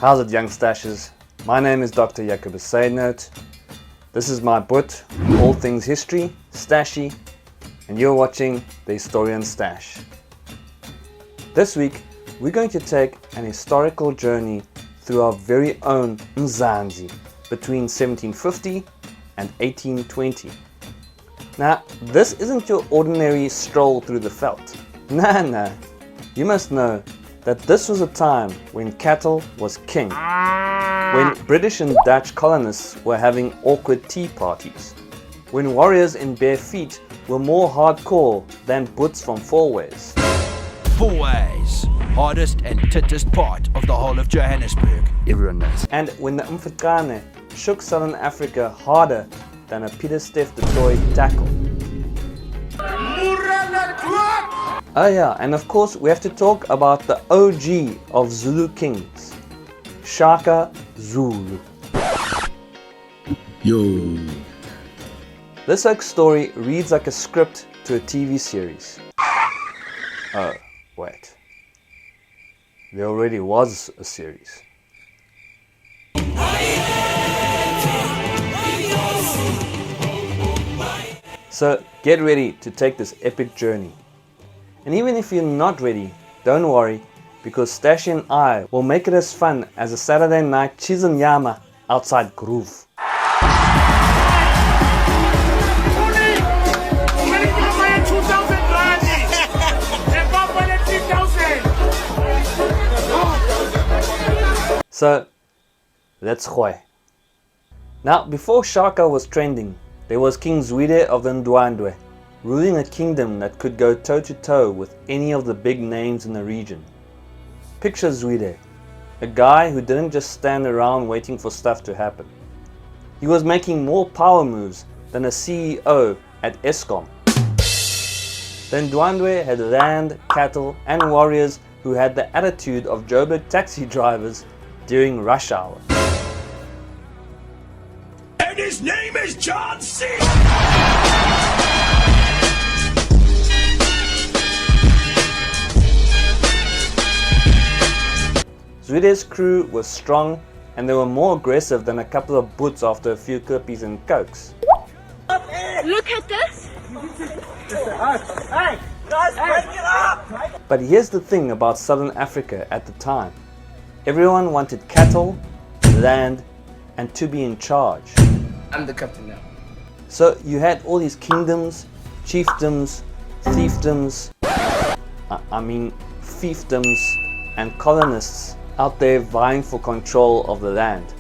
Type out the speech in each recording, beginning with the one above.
How's it, young Stashers? My name is Dr. Jacob Seidnote. This is my book, All Things History, Stashy, and you're watching The Historian Stash. This week, we're going to take an historical journey through our very own Mzansi between 1750 and 1820. Now, this isn't your ordinary stroll through the veld. Nah. You must know that this was a time when cattle was king, when British and Dutch colonists were having awkward tea parties, when warriors in bare feet were more hardcore than boots from Fourways. Fourways, hardest and tittest part of the whole of Johannesburg. Everyone knows. And when the Mfecane shook Southern Africa harder than a Peter Steph du Toit tackle. Oh yeah, and of course we have to talk about the OG of Zulu kings, Shaka Zulu. Yo. This oak story reads like a script to a TV series. Oh, wait. There already was a series. So get ready to take this epic journey. And even if you're not ready, don't worry, because Stashy and I will make it as fun as a Saturday night cheese and yama outside Groove. So, let's gooi. Now, before Shaka was trending, there was King Zwide of the Ndwandwe, ruling a kingdom that could go toe-to-toe with any of the big names in the region. Picture Zwide, a guy who didn't just stand around waiting for stuff to happen. He was making more power moves than a CEO at Eskom. The Ndwandwe had land, cattle and warriors who had the attitude of Joburg taxi drivers during rush hour. And his name is John C. Zwide's crew was strong and they were more aggressive than a couple of boots after a few clippies and cokes. Look at this! Hey, guys, break it up! But here's the thing about Southern Africa at the time. Everyone wanted cattle, land, and to be in charge. I'm the captain now. So you had all these kingdoms, chiefdoms, fiefdoms, and colonists out there vying for control of the land.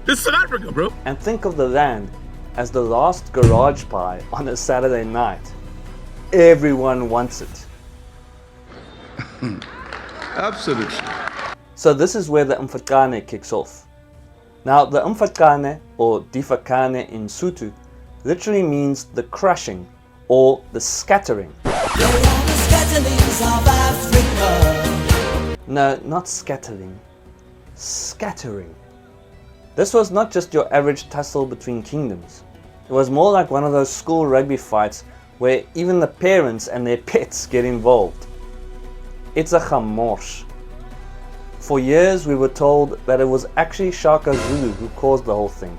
This is South Africa, bro. And think of the land as the last garage pie on a Saturday night. Everyone wants it. Absolutely. So this is where the Mfecane kicks off. Now the Mfecane, or Difakane in Sotho, literally means the crushing or the scattering. No, not scattering. Scattering. This was not just your average tussle between kingdoms. It was more like one of those school rugby fights where even the parents and their pets get involved. It's a chamors. For years we were told that it was actually Shaka Zulu who caused the whole thing.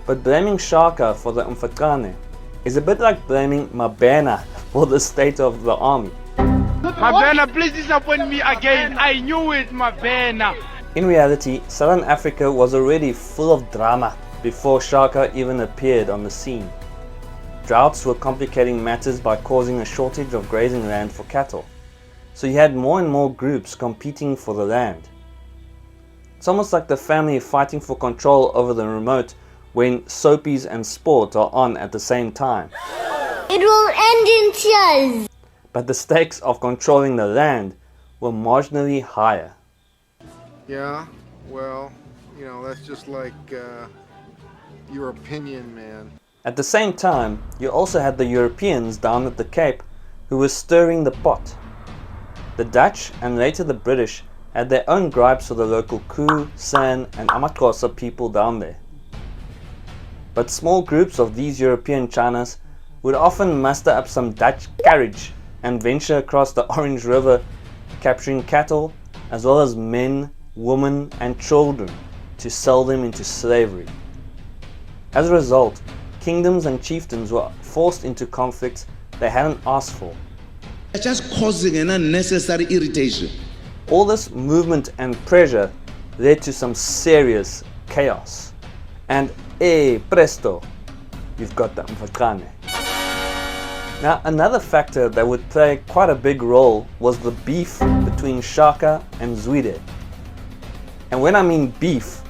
But blaming Shaka for the Mfecane is a bit like blaming Mabena for the state of the army. Mabena, please disappoint me again. I knew it, Mabena. In reality, Southern Africa was already full of drama before Shaka even appeared on the scene. Droughts were complicating matters by causing a shortage of grazing land for cattle. So you had more and more groups competing for the land. It's almost like the family fighting for control over the remote when soapies and sport are on at the same time. It will end in tears! But the stakes of controlling the land were marginally higher. Yeah, well, that's just like your opinion, man. At the same time, you also had the Europeans down at the Cape who were stirring the pot. The Dutch and later the British had their own gripes with the local Kru, San and Amaxhosa people down there. But small groups of these European Chinas would often muster up some Dutch courage and venture across the Orange River, capturing cattle as well as men, women and children to sell them into slavery. As a result, kingdoms and chieftains were forced into conflicts they hadn't asked for. It's just causing an unnecessary irritation. All this movement and pressure led to some serious chaos. And presto, you've got the Mfecane. Now, another factor that would play quite a big role was the beef between Shaka and Zulu. And when I mean beef,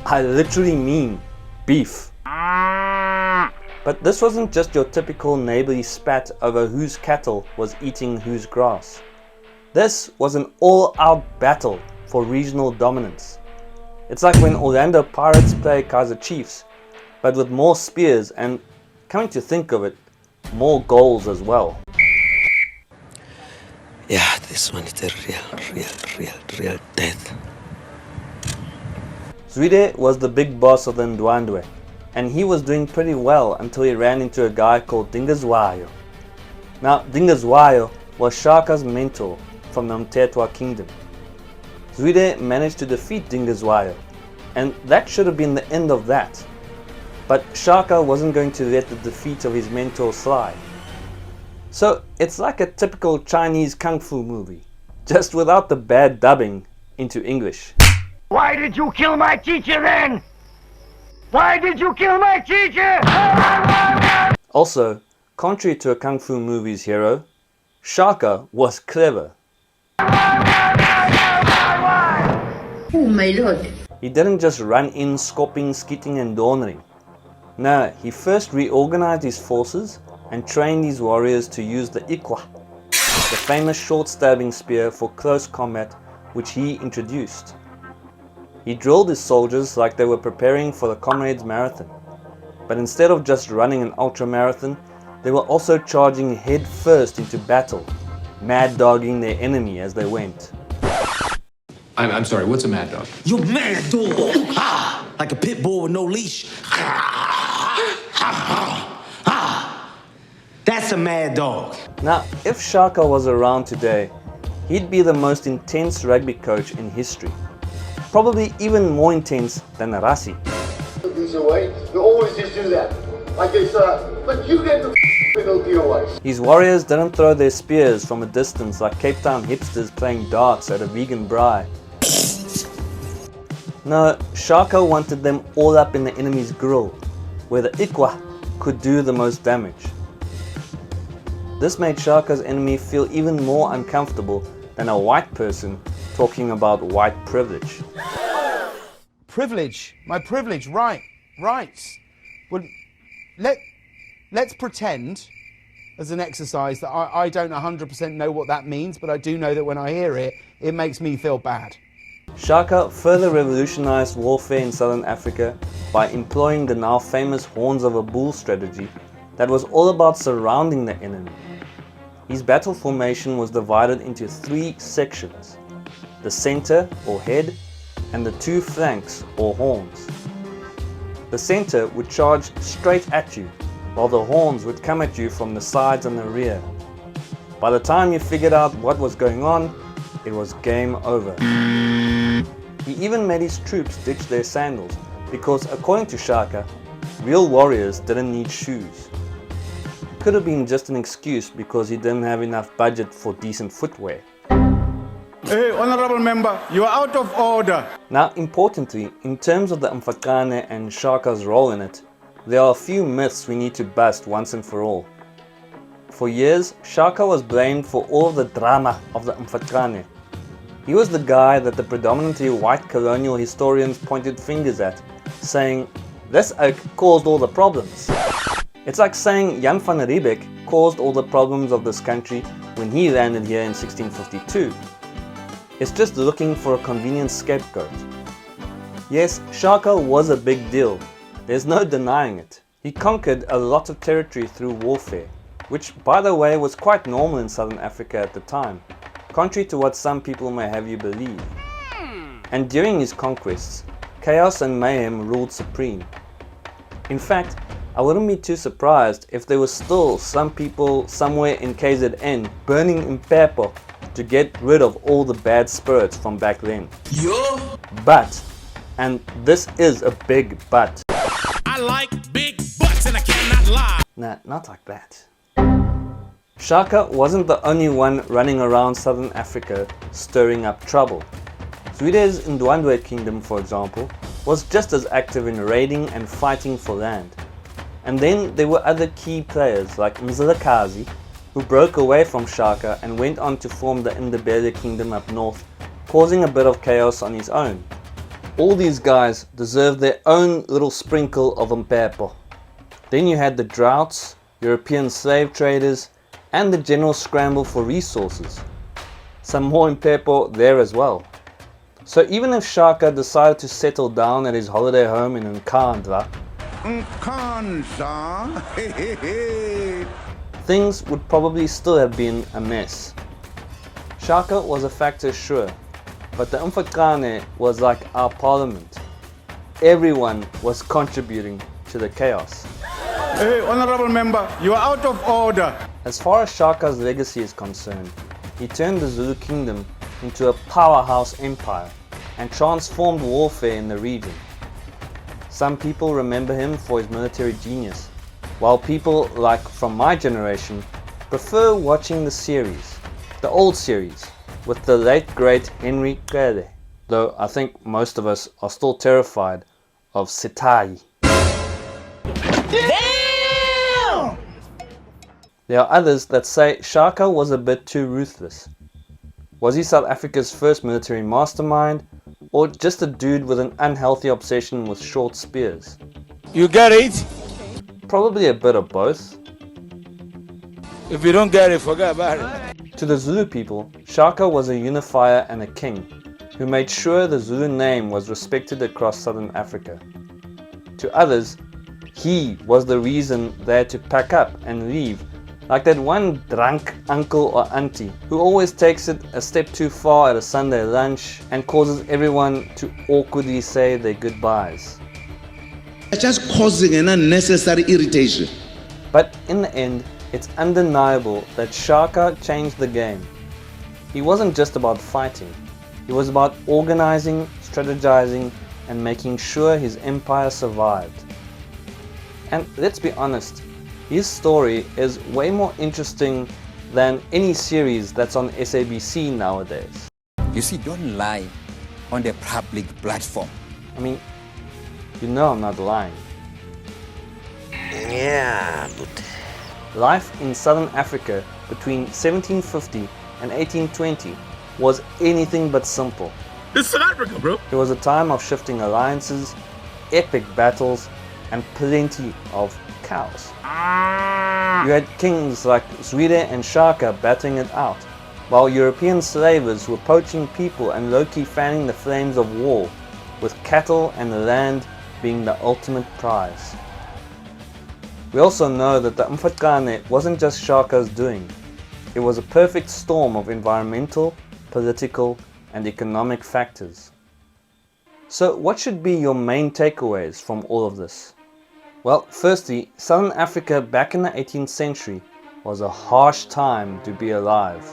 I literally mean beef. But this wasn't just your typical neighborly spat over whose cattle was eating whose grass. This was an all-out battle for regional dominance. It's like when Orlando Pirates play Kaizer Chiefs, but with more spears and, coming to think of it, more goals as well. Yeah, this one is a real death. Zulu was the big boss of the Ndwandwe, and he was doing pretty well until he ran into a guy called Dingazwayo. Now, Dingazwayo was Shaka's mentor from the Mtetwa kingdom. Zulu managed to defeat Dingazwayo, and that should have been the end of that. But Shaka wasn't going to let the defeat of his mentor slide. So it's like a typical Chinese kung fu movie, just without the bad dubbing into English. Why did you kill my teacher then? Why did you kill my teacher? Also, contrary to a kung fu movie's hero, Shaka was clever. Oh my lord. He didn't just run in scopping, skitting and dawning. No, he first reorganized his forces and trained his warriors to use the ikwa, the famous short stabbing spear for close combat which he introduced. He drilled his soldiers like they were preparing for the Comrades Marathon, but instead of just running an ultra marathon, they were also charging head first into battle, mad dogging their enemy as they went. I'm sorry, what's a mad dog? You mad dog! Like a pit bull with no leash. That's a mad dog. Now, if Shaka was around today, he'd be the most intense rugby coach in history. Probably even more intense than Rassi. These away, you always just do that. Like it's but you get the penalty away. His warriors didn't throw their spears from a distance like Cape Town hipsters playing darts at a vegan braai. No, Shaka wanted them all up in the enemy's grill, where the ikwa could do the most damage. This made Shaka's enemy feel even more uncomfortable than a white person talking about white privilege. Privilege, my privilege, rights. Well, let's pretend, as an exercise, that I don't 100% know what that means, but I do know that when I hear it, it makes me feel bad. Shaka further revolutionized warfare in southern Africa by employing the now famous horns of a bull strategy that was all about surrounding the enemy. His battle formation was divided into 3 sections: the center or head and the 2 flanks or horns. The center would charge straight at you, while the horns would come at you from the sides and the rear. By the time you figured out what was going on, it was game over. He even made his troops ditch their sandals because, according to Shaka, real warriors didn't need shoes. Could have been just an excuse because he didn't have enough budget for decent footwear. Hey, honorable member, you are out of order. Now, importantly, in terms of the Mfecane and Shaka's role in it, there are a few myths we need to bust once and for all. For years, Shaka was blamed for all of the drama of the Mfecane. He was the guy that the predominantly white colonial historians pointed fingers at, saying, "This oak caused all the problems." It's like saying Jan van Riebeeck caused all the problems of this country when he landed here in 1652. It's just looking for a convenient scapegoat. Yes, Shaka was a big deal. There's no denying it. He conquered a lot of territory through warfare, which, by the way, was quite normal in southern Africa at the time, contrary to what some people may have you believe. And during his conquests, chaos and mayhem ruled supreme. In fact, I wouldn't be too surprised if there were still some people somewhere in KZN burning Mpepo to get rid of all the bad spirits from back then. But, and this is a big but. I like big butts and I cannot lie. Nah, not like that. Shaka wasn't the only one running around southern Africa stirring up trouble. Zulu's Ndwandwe kingdom, for example, was just as active in raiding and fighting for land. And then there were other key players like Mfecane, who broke away from Shaka and went on to form the Ndebele kingdom up north, causing a bit of chaos on his own. All these guys deserved their own little sprinkle of mpepo. Then you had the droughts, European slave traders, and the general scramble for resources. Some more mpepo there as well. So even if Shaka decided to settle down at his holiday home in Nkandla, things would probably still have been a mess. Shaka was a factor, sure, but the Mfecane was like our parliament. Everyone was contributing to the chaos. Hey, honorable member, you are out of order. As far as Shaka's legacy is concerned, he turned the Zulu kingdom into a powerhouse empire and transformed warfare in the region. Some people remember him for his military genius, while people like from my generation prefer watching the series, the old series, with the late great Henry Krede, though I think most of us are still terrified of Setai. Damn! There are others that say Shaka was a bit too ruthless. Was he South Africa's first military mastermind, or just a dude with an unhealthy obsession with short spears? You get it? Probably a bit of both. If you don't get it, forget about it. To the Zulu people, Shaka was a unifier and a king who made sure the Zulu name was respected across southern Africa. To others, he was the reason they had to pack up and leave, like that one drunk uncle or auntie who always takes it a step too far at a Sunday lunch and causes everyone to awkwardly say their goodbyes. Just causing an unnecessary irritation. But in the end, it's undeniable that Shaka changed the game. He wasn't just about fighting, he was about organizing, strategizing, and making sure his empire survived. And let's be honest, his story is way more interesting than any series that's on SABC nowadays. You see, don't lie on the public platform. I mean, you know I'm not lying. Yeah, but... Life in southern Africa between 1750 and 1820 was anything but simple. This is South Africa, bro. It was a time of shifting alliances, epic battles, and plenty of cows. You had kings like Zulu and Shaka battling it out, while European slavers were poaching people and low-key fanning the flames of war, with cattle and the land being the ultimate prize. We also know that the Mfecane wasn't just Shaka's doing. It was a perfect storm of environmental, political, and economic factors. So what should be your main takeaways from all of this? Well, firstly, Southern Africa back in the 18th century was a harsh time to be alive.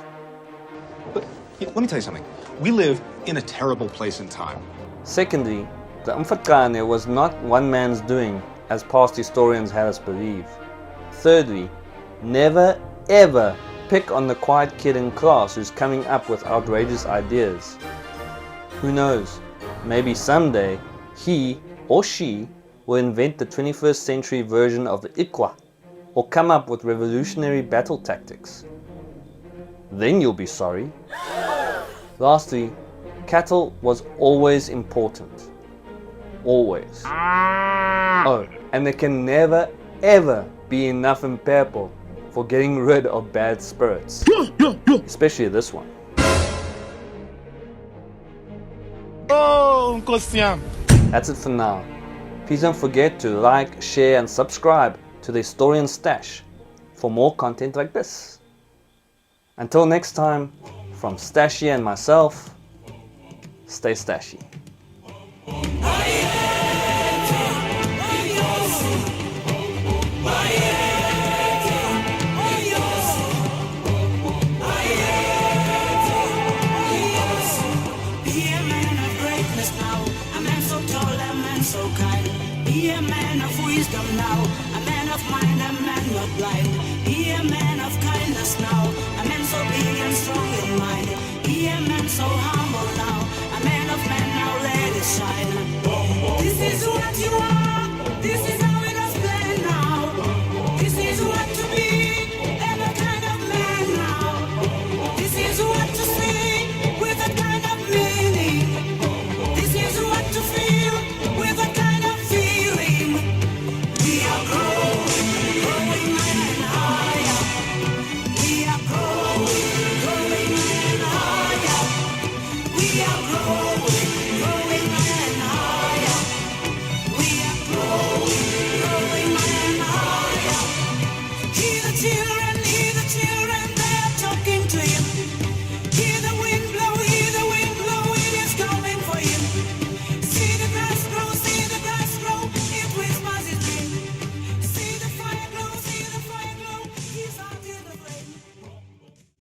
But let me tell you something. We live in a terrible place and time. Secondly, the Mfecane was not one man's doing, as past historians had us believe. Thirdly, never ever pick on the quiet kid in class who's coming up with outrageous ideas. Who knows, maybe someday he or she will invent the 21st century version of the Ikwa, or come up with revolutionary battle tactics. Then you'll be sorry. Lastly, cattle was always important. Always. Oh, and there can never ever be enough mpepo for getting rid of bad spirits. Especially this one. Oh, Christian. That's it for now. Please don't forget to like, share and subscribe to the Historian Stash for more content like this. Until next time, from Stashy and myself, stay stashy. man so kind. Be a man of wisdom now, a man of mind, a man not blind. Be a man of kindness now, a man so big and strong in mind. Be a man so humble now, a man of men now let it shine.